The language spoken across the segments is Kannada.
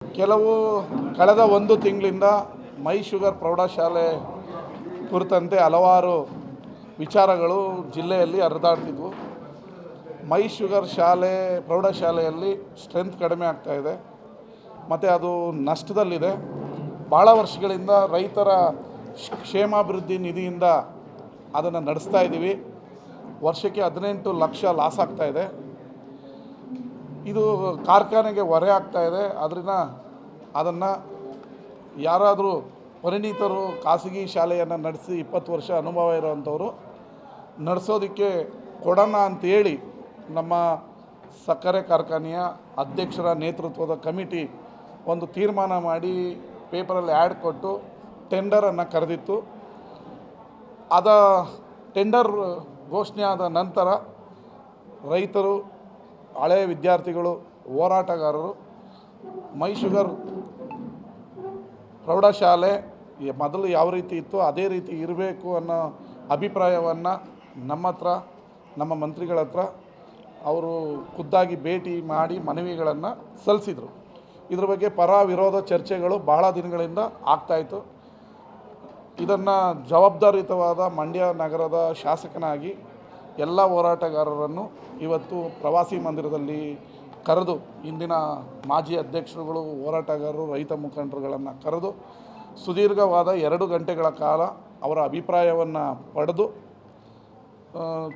ಕೆಲವು ಕಳೆದ ಒಂದು ತಿಂಗಳಿಂದ ಮೈ ಶುಗರ್ ಪ್ರೌಢಶಾಲೆ ಕುರಿತಂತೆ ಹಲವಾರು ವಿಚಾರಗಳು ಜಿಲ್ಲೆಯಲ್ಲಿ ಹರಿದಾಡ್ತಿದ್ವು. ಮೈ ಶುಗರ್ ಪ್ರೌಢಶಾಲೆಯಲ್ಲಿ ಸ್ಟ್ರೆಂತ್ ಕಡಿಮೆ ಆಗ್ತಾಯಿದೆ ಮತ್ತು ಅದು ನಷ್ಟದಲ್ಲಿದೆ. ಭಾಳ ವರ್ಷಗಳಿಂದ ರೈತರ ಕ್ಷೇಮಾಭಿವೃದ್ಧಿ ನಿಧಿಯಿಂದ ಅದನ್ನು ನಡೆಸ್ತಾ ಇದ್ದೀವಿ. ವರ್ಷಕ್ಕೆ 18 ಲಕ್ಷ ಲಾಸ್ ಆಗ್ತಾಯಿದೆ. ಇದು ಕಾರ್ಖಾನೆಗೆ ಹೊರೆ ಆಗ್ತಾಯಿದೆ. ಅದನ್ನು ಯಾರಾದರೂ ಪರಿಣಿತರು ಖಾಸಗಿ ಶಾಲೆಯನ್ನು ನಡೆಸಿ 20 ವರ್ಷ ಅನುಭವ ಇರೋವಂಥವರು ನಡೆಸೋದಕ್ಕೆ ಕೊಡೋಣ ಅಂತೇಳಿ ನಮ್ಮ ಸಕ್ಕರೆ ಕಾರ್ಖಾನೆಯ ಅಧ್ಯಕ್ಷರ ನೇತೃತ್ವದ ಕಮಿಟಿ ಒಂದು ತೀರ್ಮಾನ ಮಾಡಿ ಪೇಪರಲ್ಲಿ ಆ್ಯಡ್ ಕೊಟ್ಟು ಟೆಂಡರನ್ನು ಕರೆದಿತ್ತು. ಟೆಂಡರ್ ಘೋಷಣೆ ಆದ ನಂತರ ರೈತರು, ಹಳೆಯ ವಿದ್ಯಾರ್ಥಿಗಳು, ಹೋರಾಟಗಾರರು ಮೈ ಶುಗರ್ ಪ್ರೌಢಶಾಲೆ ಮೊದಲು ಯಾವ ರೀತಿ ಇತ್ತು ಅದೇ ರೀತಿ ಇರಬೇಕು ಅನ್ನೋ ಅಭಿಪ್ರಾಯವನ್ನು ನಮ್ಮ ಮಂತ್ರಿಗಳ ಹತ್ರ ಅವರು ಖುದ್ದಾಗಿ ಭೇಟಿ ಮಾಡಿ ಮನವಿಗಳನ್ನು ಸಲ್ಲಿಸಿದರು. ಇದ್ರ ಬಗ್ಗೆ ಪರ ವಿರೋಧ ಚರ್ಚೆಗಳು ಭಾಳ ದಿನಗಳಿಂದ ಆಗ್ತಾಯಿತ್ತು. ಇದನ್ನು ಜವಾಬ್ದಾರಿಯುತವಾದ ಮಂಡ್ಯ ನಗರದ ಶಾಸಕನಾಗಿ ಎಲ್ಲ ಹೋರಾಟಗಾರರನ್ನು ಇವತ್ತು ಪ್ರವಾಸಿ ಮಂದಿರದಲ್ಲಿ ಕರೆದು, ಇಂದಿನ ಮಾಜಿ ಅಧ್ಯಕ್ಷರುಗಳು, ಹೋರಾಟಗಾರರು, ರೈತ ಮುಖಂಡರುಗಳನ್ನು ಕರೆದು ಸುದೀರ್ಘವಾದ 2 ಗಂಟೆಗಳ ಕಾಲ ಅವರ ಅಭಿಪ್ರಾಯವನ್ನು ಪಡೆದು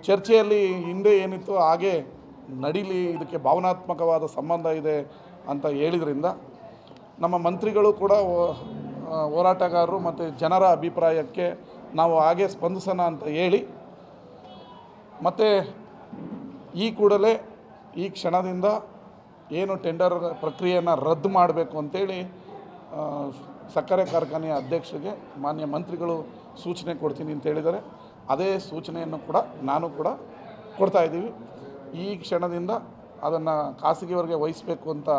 ಚರ್ಚೆಯಲ್ಲಿ ಹಿಂದೆ ಏನಿತ್ತು ಹಾಗೆ ನಡೀಲಿ, ಇದಕ್ಕೆ ಭಾವನಾತ್ಮಕವಾದ ಸಂಬಂಧ ಇದೆ ಅಂತ ಹೇಳಿದ್ರಿಂದ ನಮ್ಮ ಮಂತ್ರಿಗಳು ಕೂಡ ಹೋರಾಟಗಾರರು ಮತ್ತು ಜನರ ಅಭಿಪ್ರಾಯಕ್ಕೆ ನಾವು ಹಾಗೆ ಸ್ಪಂದಿಸೋಣ ಅಂತ ಹೇಳಿ ಮತ್ತು ಈ ಕೂಡಲೇ ಈ ಕ್ಷಣದಿಂದ ಏನು ಟೆಂಡರ್ ಪ್ರಕ್ರಿಯೆಯನ್ನು ರದ್ದು ಮಾಡಬೇಕು ಅಂತೇಳಿ ಸಕ್ಕರೆ ಕಾರ್ಖಾನೆಯ ಅಧ್ಯಕ್ಷರಿಗೆ ಮಾನ್ಯ ಮಂತ್ರಿಗಳು ಸೂಚನೆ ಕೊಡ್ತೀನಿ ಅಂತ ಹೇಳಿದ್ದಾರೆ. ಅದೇ ಸೂಚನೆಯನ್ನು ಕೂಡ ನಾನು ಕೂಡ ಕೊಡ್ತಾಯಿದ್ದೀವಿ. ಈ ಕ್ಷಣದಿಂದ ಅದನ್ನು ಖಾಸಗಿಯವರಿಗೆ ವಹಿಸಬೇಕು ಅಂತ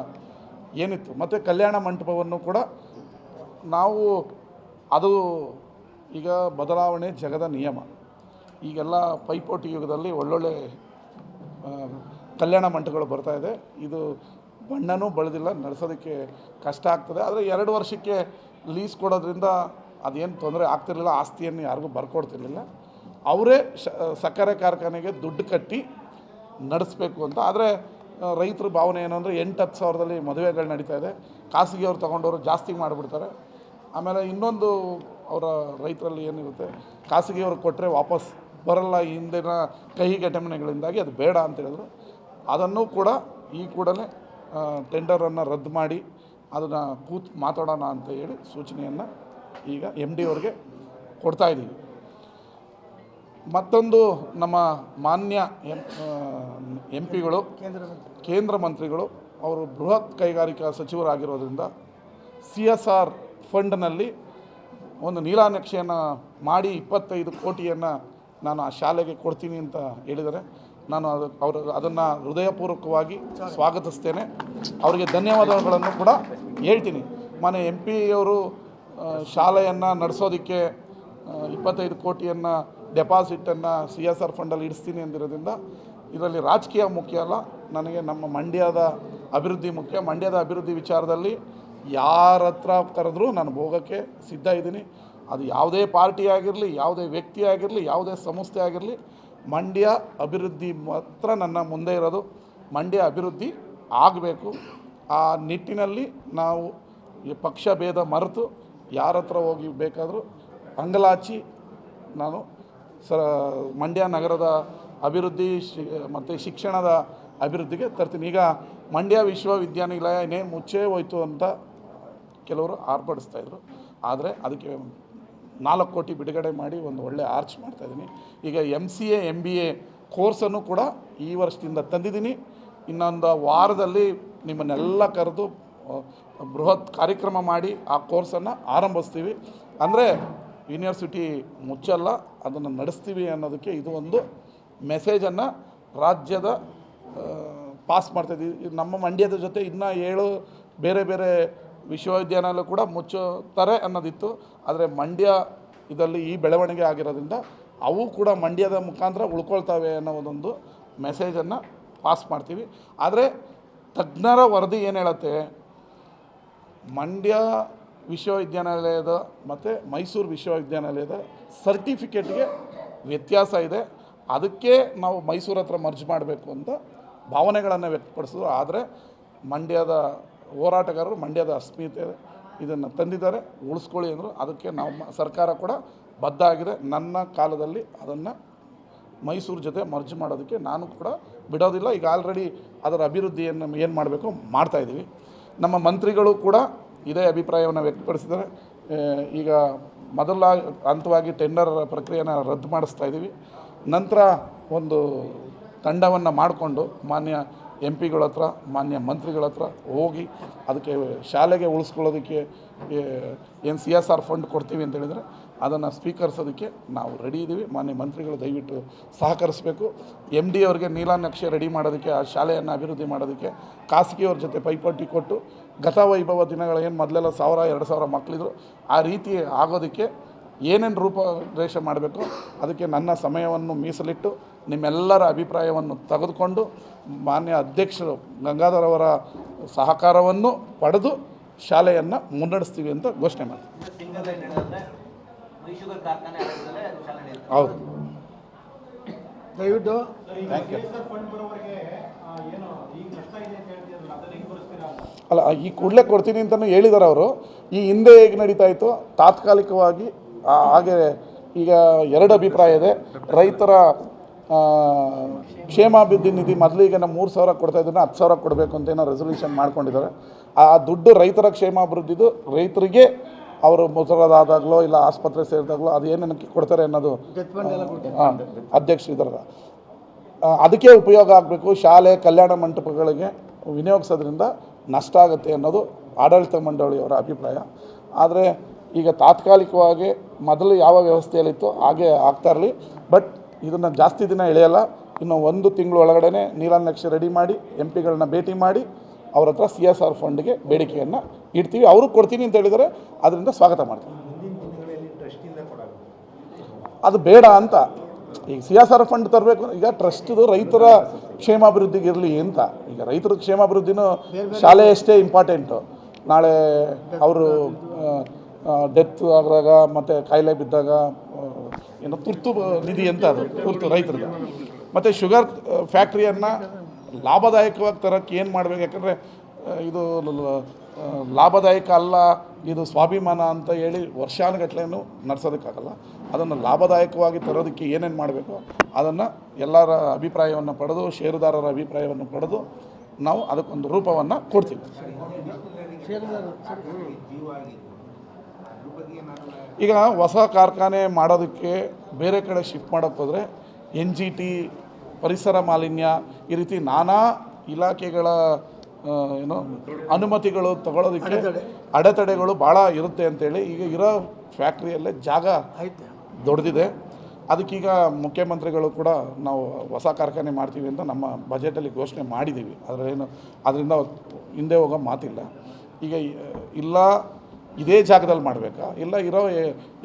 ಏನಿತ್ತು. ಮತ್ತು ಕಲ್ಯಾಣ ಮಂಟಪವನ್ನು ಕೂಡ ನಾವು ಅದು ಈಗ ಬದಲಾವಣೆ ಜಗದ ನಿಯಮ. ಈಗೆಲ್ಲ ಪೈಪೋಟಿ ಯುಗದಲ್ಲಿ ಒಳ್ಳೊಳ್ಳೆ ಕಲ್ಯಾಣ ಮಂಟಪಗಳು ಬರ್ತಾಯಿದೆ. ಇದು ಬಣ್ಣನೂ ಬಳಿದಿಲ್ಲ, ನಡೆಸೋದಕ್ಕೆ ಕಷ್ಟ ಆಗ್ತದೆ. ಆದರೆ 2 ವರ್ಷಕ್ಕೆ ಲೀಸ್ ಕೊಡೋದ್ರಿಂದ ಅದೇನು ತೊಂದರೆ ಆಗ್ತಿರಲಿಲ್ಲ. ಆಸ್ತಿಯನ್ನು ಯಾರಿಗೂ ಬರ್ಕೊಡ್ತಿರ್ಲಿಲ್ಲ. ಅವರೇ ಸಕ್ಕರೆ ಕಾರ್ಖಾನೆಗೆ ದುಡ್ಡು ಕಟ್ಟಿ ನಡೆಸಬೇಕು ಅಂತ. ಆದರೆ ರೈತರ ಭಾವನೆ ಏನು ಅಂದರೆ 8-10 ಸಾವಿರದಲ್ಲಿ ಮದುವೆಗಳು ನಡೀತಾ ಇದೆ. ಖಾಸಗಿಯವ್ರು ತೊಗೊಂಡವರು ಜಾಸ್ತಿ ಮಾಡಿಬಿಡ್ತಾರೆ. ಆಮೇಲೆ ಇನ್ನೊಂದು ಅವರ ರೈತರಲ್ಲಿ ಏನಿರುತ್ತೆ, ಖಾಸಗಿಯವ್ರು ಕೊಟ್ಟರೆ ವಾಪಸ್ ಬರಲ್ಲ, ಹಿಂದಿನ ಕಹಿಘಟನೆಗಳಿಂದಾಗಿ ಅದು ಬೇಡ ಅಂತ ಹೇಳಿದ್ರು. ಅದನ್ನು ಕೂಡ ಈ ಕೂಡಲೇ ಟೆಂಡರನ್ನು ರದ್ದು ಮಾಡಿ ಅದನ್ನು ಮಾತಾಡೋಣ ಅಂತ ಹೇಳಿ ಸೂಚನೆಯನ್ನು ಈಗ MD ಅವ್ರಿಗೆ ಕೊಡ್ತಾಯಿದ್ದೀವಿ. ಮತ್ತೊಂದು ನಮ್ಮ ಮಾನ್ಯ MP ಗಳು, ಕೇಂದ್ರ ಮಂತ್ರಿಗಳು, ಅವರು ಬೃಹತ್ ಕೈಗಾರಿಕಾ ಸಚಿವರಾಗಿರೋದ್ರಿಂದ CSR ಫಂಡ್ನಲ್ಲಿ ಒಂದು ನೀಲಾನಕ್ಷೆಯನ್ನು ಮಾಡಿ 25 ಕೋಟಿಯನ್ನು ನಾನು ಆ ಶಾಲೆಗೆ ಕೊಡ್ತೀನಿ ಅಂತ ಹೇಳಿದ್ದಾರೆ. ನಾನು ಅದನ್ನು ಹೃದಯಪೂರ್ವಕವಾಗಿ ಸ್ವಾಗತಿಸ್ತೇನೆ. ಅವರಿಗೆ ಧನ್ಯವಾದಗಳನ್ನು ಕೂಡ ಹೇಳ್ತೀನಿ. ಮನೆ MP ಅವರು ಶಾಲೆಯನ್ನು ನಡೆಸೋದಕ್ಕೆ 25 ಕೋಟಿಯನ್ನು ಡೆಪಾಸಿಟನ್ನು CSR ಫಂಡಲ್ಲಿ ಇಡಿಸ್ತೀನಿ ಅಂದಿರೋದ್ರಿಂದ ಇದರಲ್ಲಿ ರಾಜಕೀಯ ಮುಖ್ಯ ಅಲ್ಲ, ನನಗೆ ನಮ್ಮ ಮಂಡ್ಯದ ಅಭಿವೃದ್ಧಿ ಮುಖ್ಯ. ಮಂಡ್ಯದ ಅಭಿವೃದ್ಧಿ ವಿಚಾರದಲ್ಲಿ ಯಾರ ಹತ್ರ ಕರೆದ್ರೂ ನಾನು ಹೋಗೋಕ್ಕೆ ಸಿದ್ಧ ಇದ್ದೀನಿ. ಅದು ಯಾವುದೇ ಪಾರ್ಟಿ ಆಗಿರಲಿ, ಯಾವುದೇ ವ್ಯಕ್ತಿ ಆಗಿರಲಿ, ಯಾವುದೇ ಸಂಸ್ಥೆ ಆಗಿರಲಿ, ಮಂಡ್ಯ ಅಭಿವೃದ್ಧಿ ಮಾತ್ರ ನನ್ನ ಮುಂದೆ ಇರೋದು. ಮಂಡ್ಯ ಅಭಿವೃದ್ಧಿ ಆಗಬೇಕು. ಆ ನಿಟ್ಟಿನಲ್ಲಿ ನಾವು ಈ ಪಕ್ಷ ಭೇದ ಮರೆತು ಯಾರ ಹತ್ರ ಹೋಗಿ ಬೇಕಾದರೂ ಅಂಗಲಾಚಿ ನಾನು ಮಂಡ್ಯ ನಗರದ ಅಭಿವೃದ್ಧಿ ಮತ್ತು ಶಿಕ್ಷಣದ ಅಭಿವೃದ್ಧಿಗೆ ತರ್ತೀನಿ. ಈಗ ಮಂಡ್ಯ ವಿಶ್ವವಿದ್ಯಾನಿಲಯ ಇನ್ನೇನು ಮುಚ್ಚೇ ಹೋಯ್ತು ಅಂತ ಕೆಲವರು ಆರ್ಭಟಿಸ್ತಾಯಿದ್ರು. ಆದರೆ ಅದಕ್ಕೆ 4 ಕೋಟಿ ಬಿಡುಗಡೆ ಮಾಡಿ ಒಂದು ಒಳ್ಳೆ ಆರ್ಚ್ ಮಾಡ್ತಾಯಿದ್ದೀನಿ. ಈಗ MCA MBA ಕೋರ್ಸನ್ನು ಕೂಡ ಈ ವರ್ಷದಿಂದ ತಂದಿದ್ದೀನಿ. ಇನ್ನೊಂದು ವಾರದಲ್ಲಿ ನಿಮ್ಮನ್ನೆಲ್ಲ ಕರೆದು ಬೃಹತ್ ಕಾರ್ಯಕ್ರಮ ಮಾಡಿ ಆ ಕೋರ್ಸನ್ನು ಆರಂಭಿಸ್ತೀವಿ. ಅಂದರೆ ಯೂನಿವರ್ಸಿಟಿ ಮುಚ್ಚಲ್ಲ, ಅದನ್ನು ನಡೆಸ್ತೀವಿ ಅನ್ನೋದಕ್ಕೆ ಇದು ಒಂದು ಮೆಸೇಜನ್ನು ರಾಜ್ಯದ ಪಾಸ್ ಮಾಡ್ತಾಯಿದ್ದೀವಿ. ನಮ್ಮ ಮಂಡ್ಯದ ಜೊತೆ ಇನ್ನೂ 7 ಬೇರೆ ಬೇರೆ ವಿಶ್ವವಿದ್ಯಾನಿಲಯ ಕೂಡ ಮುಚ್ಚುತ್ತಾರೆ ಅನ್ನೋದಿತ್ತು. ಆದರೆ ಮಂಡ್ಯ ಇದರಲ್ಲಿ ಈ ಬೆಳವಣಿಗೆ ಆಗಿರೋದ್ರಿಂದ ಅವು ಕೂಡ ಮಂಡ್ಯದ ಮುಖಾಂತರ ಉಳ್ಕೊಳ್ತವೆ ಅನ್ನೋ ಒಂದು ಮೆಸೇಜನ್ನು ಪಾಸ್ ಮಾಡ್ತೀವಿ. ಆದರೆ ತಜ್ಞರ ವರದಿ ಏನು ಹೇಳುತ್ತೆ, ಮಂಡ್ಯ ವಿಶ್ವವಿದ್ಯಾನಿಲಯದ ಮತ್ತು ಮೈಸೂರು ವಿಶ್ವವಿದ್ಯಾನಿಲಯದ ಸರ್ಟಿಫಿಕೇಟ್ಗೆ ವ್ಯತ್ಯಾಸ ಇದೆ. ಅದಕ್ಕೆ ನಾವು ಮೈಸೂರು ಹತ್ರ ಮರ್ಜ್ ಮಾಡಬೇಕು ಅಂತ ಭಾವನೆಗಳನ್ನು ವ್ಯಕ್ತಪಡಿಸಿದ್ರು. ಆದರೆ ಮಂಡ್ಯದ ಹೋರಾಟಗಾರರು ಮಂಡ್ಯದ ಅಸ್ಮಿತೆ ಇದನ್ನು ತಂದಿದ್ದಾರೆ, ಉಳಿಸ್ಕೊಳ್ಳಿ ಅಂದರು. ಅದಕ್ಕೆ ನಾವು ಸರ್ಕಾರ ಕೂಡ ಬದ್ಧ ಆಗಿದೆ. ನನ್ನ ಕಾಲದಲ್ಲಿ ಅದನ್ನು ಮೈಸೂರು ಜೊತೆ ಮರ್ಜ್ ಮಾಡೋದಕ್ಕೆ ನಾನು ಕೂಡ ಬಿಡೋದಿಲ್ಲ. ಈಗ ಆಲ್ರೆಡಿ ಅದರ ಅಭಿವೃದ್ಧಿಯನ್ನು ಏನು ಮಾಡಬೇಕು ಮಾಡ್ತಾಯಿದ್ದೀವಿ. ನಮ್ಮ ಮಂತ್ರಿಗಳು ಕೂಡ ಇದೇ ಅಭಿಪ್ರಾಯವನ್ನು ವ್ಯಕ್ತಪಡಿಸಿದ್ದಾರೆ. ಈಗ ಮೊದಲ ಹಂತವಾಗಿ ಟೆಂಡರ್ ಪ್ರಕ್ರಿಯೆನ ರದ್ದು ಮಾಡಿಸ್ತಾ ಇದ್ದೀವಿ. ನಂತರ ಒಂದು ತಂಡವನ್ನು ಮಾಡಿಕೊಂಡು ಮಾನ್ಯ ಎಂ ಪಿಗಳ ಹತ್ರ ಮಾನ್ಯ ಮಂತ್ರಿಗಳ ಹತ್ರ ಹೋಗಿ ಅದಕ್ಕೆ ಶಾಲೆಗೆ ಉಳಿಸ್ಕೊಳ್ಳೋದಕ್ಕೆ ಏನು CSR ಫಂಡ್ ಕೊಡ್ತೀವಿ ಅಂತ ಹೇಳಿದರೆ ಅದನ್ನು ಸ್ವೀಕರಿಸೋದಕ್ಕೆ ನಾವು ರೆಡಿ ಇದ್ದೀವಿ. ಮಾನ್ಯ ಮಂತ್ರಿಗಳು ದಯವಿಟ್ಟು ಸಹಕರಿಸಬೇಕು. MD ಅವರಿಗೆ ನೀಲನಕ್ಷೆ ರೆಡಿ ಮಾಡೋದಕ್ಕೆ, ಆ ಶಾಲೆಯನ್ನು ಅಭಿವೃದ್ಧಿ ಮಾಡೋದಕ್ಕೆ ಖಾಸಗಿಯವ್ರ ಜೊತೆ ಪೈಪೋಟಿ ಕೊಟ್ಟು ಗತವೈಭವ ದಿನಗಳು ಏನು ಮೊದಲೆಲ್ಲ 1000-2000 ಮಕ್ಕಳಿದ್ರು ಆ ರೀತಿ ಆಗೋದಕ್ಕೆ ಏನೇನು ರೂಪರೇಷೆ ಮಾಡಬೇಕು ಅದಕ್ಕೆ ನನ್ನ ಸಮಯವನ್ನು ಮೀಸಲಿಟ್ಟು ನಿಮ್ಮೆಲ್ಲರ ಅಭಿಪ್ರಾಯವನ್ನು ತೆಗೆದುಕೊಂಡು ಮಾನ್ಯ ಅಧ್ಯಕ್ಷರು ಗಂಗಾಧರ್ ಅವರ ಸಹಕಾರವನ್ನು ಪಡೆದು ಶಾಲೆಯನ್ನು ಮುನ್ನಡೆಸ್ತೀವಿ ಅಂತ ಘೋಷಣೆ ಮಾಡ್ತೀವಿ. ಹೌದು, ದಯವಿಟ್ಟು ಅಲ್ಲ ಈ ಕೂಡಲೇ ಕೊಡ್ತೀನಿ ಅಂತಲೂ ಹೇಳಿದ್ದಾರೆ ಅವರು. ಈ ಹಿಂದೆ ಹೇಗೆ ನಡೀತಾ ಇತ್ತು ತಾತ್ಕಾಲಿಕವಾಗಿ ಹಾಗೆ ಈಗ 2 ಅಭಿಪ್ರಾಯ ಇದೆ. ರೈತರ ಕ್ಷೇಮಾಭಿವೃದ್ಧಿ ನಿಧಿ ಮೊದಲಿಗೆ ನಾವು 3,000 ಕೊಡ್ತಾ ಇದ್ದನ್ನು 10,000 ಕೊಡಬೇಕು ಅಂತ ಏನೋ ರೆಸೊಲ್ಯೂಷನ್ ಮಾಡ್ಕೊಂಡಿದ್ದಾರೆ. ಆ ದುಡ್ಡು ರೈತರ ಕ್ಷೇಮಾಭಿವೃದ್ಧಿದು ರೈತರಿಗೆ ಅವರು ಮುಸರದಾದಾಗಲೋ ಇಲ್ಲ ಆಸ್ಪತ್ರೆ ಸೇರಿದಾಗಲೋ ಅದು ಏನೇನಕ್ಕೆ ಕೊಡ್ತಾರೆ ಅನ್ನೋದು ಅಧ್ಯಕ್ಷರಿದ್ದಾರೆ. ಅದಕ್ಕೆ ಉಪಯೋಗ ಆಗಬೇಕು. ಶಾಲೆ ಕಲ್ಯಾಣ ಮಂಟಪಗಳಿಗೆ ವಿನಿಯೋಗಿಸೋದ್ರಿಂದ ನಷ್ಟ ಆಗುತ್ತೆ ಅನ್ನೋದು ಆಡಳಿತ ಮಂಡಳಿಯವರ ಅಭಿಪ್ರಾಯ. ಆದರೆ ಈಗ ತಾತ್ಕಾಲಿಕವಾಗಿ ಮೊದಲು ಯಾವ ವ್ಯವಸ್ಥೆಯಲ್ಲಿತ್ತು ಹಾಗೆ ಆಗ್ತಾ ಇರಲಿ. ಬಟ್ ಇದನ್ನು ಜಾಸ್ತಿ ದಿನ ಎಳೆಯಲ್ಲ. ಇನ್ನು 1 ತಿಂಗಳ ಒಳಗಡೆ ನೀಲನಕ್ಷೆ ರೆಡಿ ಮಾಡಿ MP ಗಳನ್ನ ಭೇಟಿ ಮಾಡಿ ಅವ್ರ ಹತ್ರ CSR ಫಂಡ್ಗೆ ಬೇಡಿಕೆಯನ್ನು ಇಡ್ತೀವಿ. ಅವರು ಕೊಡ್ತೀನಿ ಅಂತ ಹೇಳಿದರೆ ಅದರಿಂದ ಸ್ವಾಗತ ಮಾಡ್ತೀವಿ. ಅದು ಬೇಡ ಅಂತ ಈಗ CSR ಫಂಡ್ ತರಬೇಕು. ಈಗ ಟ್ರಸ್ಟ್ದು ರೈತರ ಕ್ಷೇಮಾಭಿವೃದ್ಧಿಗೆ ಇರಲಿ ಅಂತ. ಈಗ ರೈತರ ಕ್ಷೇಮಾಭಿವೃದ್ಧಿನೂ ಶಾಲೆ ಅಷ್ಟೇ ಇಂಪಾರ್ಟೆಂಟು. ನಾಳೆ ಅವರು ಡೆತ್ ಆದಾಗ ಮತ್ತು ಕಾಯಿಲೆ ಬಿದ್ದಾಗ ಏನೋ ತುರ್ತು ನಿಧಿ ಅಂತ ಅದು ತುರ್ತು ರೈತರಿಗೆ. ಮತ್ತು ಶುಗರ್ ಫ್ಯಾಕ್ಟ್ರಿಯನ್ನು ಲಾಭದಾಯಕವಾಗಿ ತರೋಕ್ಕೆ ಏನು ಮಾಡಬೇಕು? ಯಾಕಂದರೆ ಇದು ಲಾಭದಾಯಕ ಅಲ್ಲ, ಇದು ಸ್ವಾಭಿಮಾನ ಅಂತ ಹೇಳಿ ವರ್ಷಾನುಗಟ್ಲೆನೂ ನಡೆಸೋದಕ್ಕಾಗಲ್ಲ. ಅದನ್ನು ಲಾಭದಾಯಕವಾಗಿ ತರೋದಕ್ಕೆ ಏನೇನು ಮಾಡಬೇಕು ಅದನ್ನು ಎಲ್ಲರ ಅಭಿಪ್ರಾಯವನ್ನು ಪಡೆದು ಷೇರುದಾರರ ಅಭಿಪ್ರಾಯವನ್ನು ಪಡೆದು ನಾವು ಅದಕ್ಕೊಂದು ರೂಪವನ್ನು ಕೊಡ್ತೀವಿ. ಈಗ ಹೊಸ ಕಾರ್ಖಾನೆ ಮಾಡೋದಕ್ಕೆ ಬೇರೆ ಕಡೆ ಶಿಫ್ಟ್ ಮಾಡೋಕ್ಕೆ ಹೋದರೆ NGT, ಪರಿಸರ ಮಾಲಿನ್ಯ, ಈ ರೀತಿ ನಾನಾ ಇಲಾಖೆಗಳ ಅನುಮತಿಗಳು ತಗೊಳ್ಳೋದಕ್ಕೆ ಅಡೆತಡೆಗಳು ಭಾಳ ಇರುತ್ತೆ ಅಂತೇಳಿ ಈಗ ಇರೋ ಫ್ಯಾಕ್ಟ್ರಿಯಲ್ಲೇ ಜಾಗ ದೊಡ್ಡದಿದೆ. ಅದಕ್ಕೀಗ ಮುಖ್ಯಮಂತ್ರಿಗಳು ಕೂಡ ನಾವು ಹೊಸ ಕಾರ್ಖಾನೆ ಮಾಡ್ತೀವಿ ಅಂತ ನಮ್ಮ ಬಜೆಟಲ್ಲಿ ಘೋಷಣೆ ಮಾಡಿದ್ದೀವಿ. ಅದರಿಂದ ಹಿಂದೆ ಹೋಗೋ ಮಾತಿಲ್ಲ. ಈಗ ಇಲ್ಲ ಇದೇ ಜಾಗದಲ್ಲಿ ಮಾಡಬೇಕಾ, ಇಲ್ಲ ಇರೋ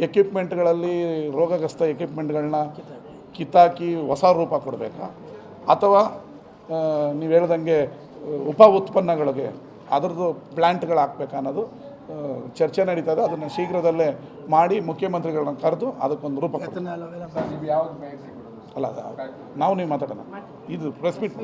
ಎಕ್ವಿಪ್ಮೆಂಟ್ಗಳಲ್ಲಿ ರೋಗಗ್ರಸ್ತ ಎಕ್ವಿಪ್ಮೆಂಟ್ಗಳನ್ನ ಕಿತ್ತಾಕಿ ಹೊಸ ರೂಪ ಕೊಡಬೇಕಾ, ಅಥವಾ ನೀವು ಹೇಳ್ದಂಗೆ ಉಪ ಉತ್ಪನ್ನಗಳಿಗೆ ಅದರದ್ದು ಪ್ಲ್ಯಾಂಟ್ಗಳು ಹಾಕ್ಬೇಕಾ ಅನ್ನೋದು ಚರ್ಚೆ ನಡೀತಾ ಇದೆ. ಅದನ್ನು ಶೀಘ್ರದಲ್ಲೇ ಮಾಡಿ ಮುಖ್ಯಮಂತ್ರಿಗಳನ್ನ ಕರೆದು ಅದಕ್ಕೊಂದು ರೂಪ ಅಲ್ಲ ನಾವು ನೀವು ಮಾತಾಡೋಣ. ಇದು ಪ್ರೆಸ್ ಮೀಟ್